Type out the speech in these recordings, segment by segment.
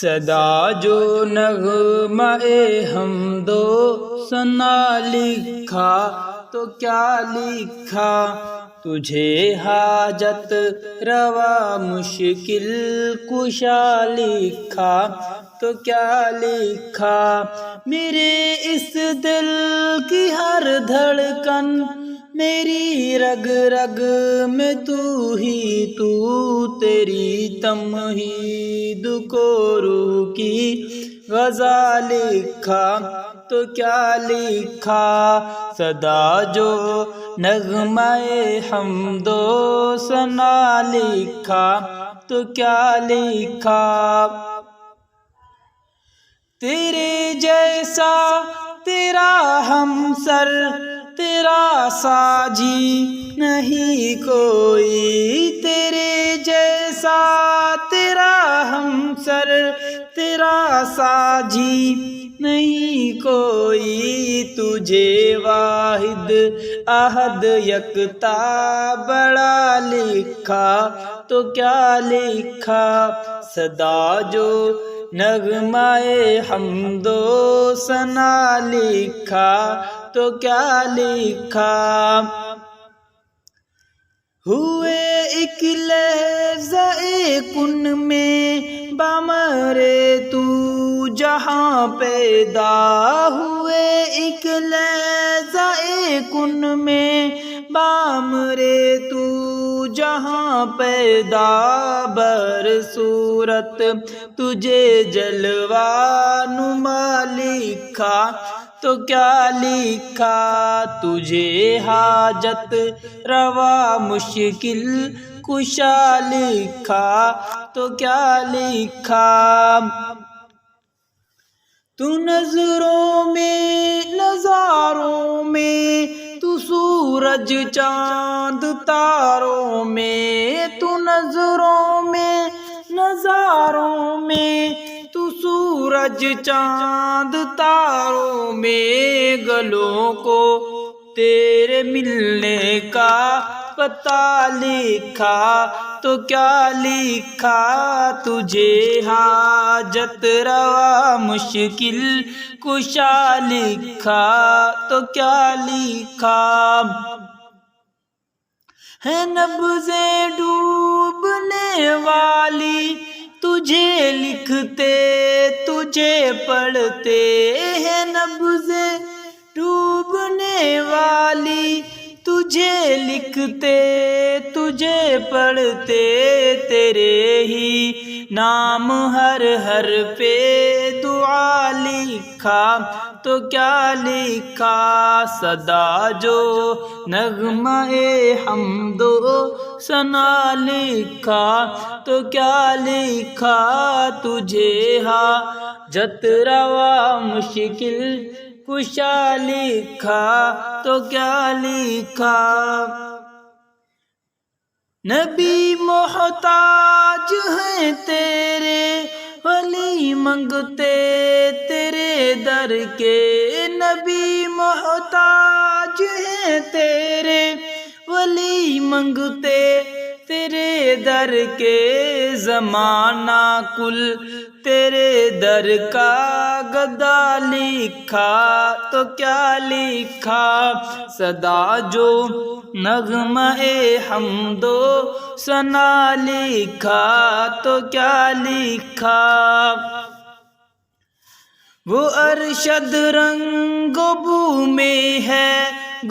صدا جو نغمہ حمد و ثنا لکھا تو کیا لکھا، تجھے حاجت روا مشکل کشا لکھا تو کیا لکھا، میرے اس دل کی ہر دھڑکن میری رگ رگ میں تو ہی تو، تیری تمہید کو روح کی غذا لکھا تو کیا لکھا، صدا جو نغمہ حمد و ثنا لکھا تو کیا لکھا، تیرے جیسا تیرا ہمسر تیرا ساجی نہیں کوئی، تیرے جیسا تیرا ہمسر تیرا ساجی نہیں کوئی، تجھے واحد احد یکتا بڑا لکھا تو کیا لکھا، صدا جو نغمہ حمد و ثنا لکھا تو کیا لکھا، ہوئے ایک لحظہ کن میں بامرے تو جہاں پیدا، ہوئے ایک لحظہ کن میں بامرے تو جہاں پیدا، بر صورت تجھے جلوہ نما لکھا تو کیا لکھا، تجھے حاجت روا مشکل کشا لکھا تو کیا لکھا، تو نظروں میں نظاروں میں تو سورج چاند تاروں میں، تو نظروں میں نظاروں میں تو سورج چاند تاروں میں، گلوں کو تیرے ملنے کا پتہ لکھا تو کیا لکھا، تجھے حاجت روا مشکل کشا لکھا تو کیا لکھا، ہے نبضیں ڈوبنے والی تجھے لکھتے تجھے پڑھتے، ہے نبضیں ڈوبنے والی تجھے لکھتے تجھے پڑھتے، تیرے ہی نام ہر ہر پہ دعا لکھا تو کیا لکھا، صدا جو نغمہ حمد و ثنا لکھا تو کیا لکھا، تجھے حاجت روا مشکل کشا لکھا تو کیا لکھا، نبی محتاج ہیں تیرے ولی منگتے تیرے در کے، نبی محتاج ہیں تیرے ولی منگتے تیرے در کے، زمانہ کل تیرے در کا گدا لکھا تو کیا لکھا، صدا جو نغمہ حمد و ثنا لکھا تو کیا لکھا، وہ ارشد رنگ و بو میں ہے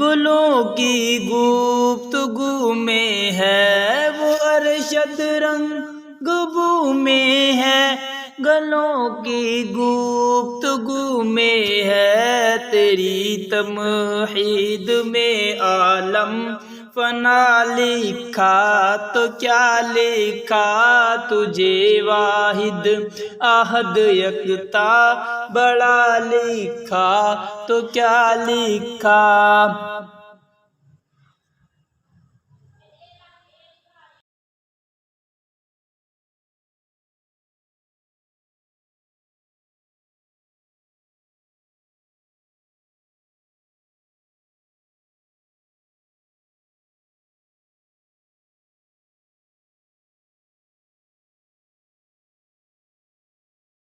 گلوں کی گفتگو میں ہے، وہ ارشد رنگ و بو میں ہے گلوں کی گفتگو میں ہے، تیری تمہید میں عالم فنا لکھا تو کیا لکھا، تجھے واحد احد یکتا بڑا لکھا تو کیا لکھا،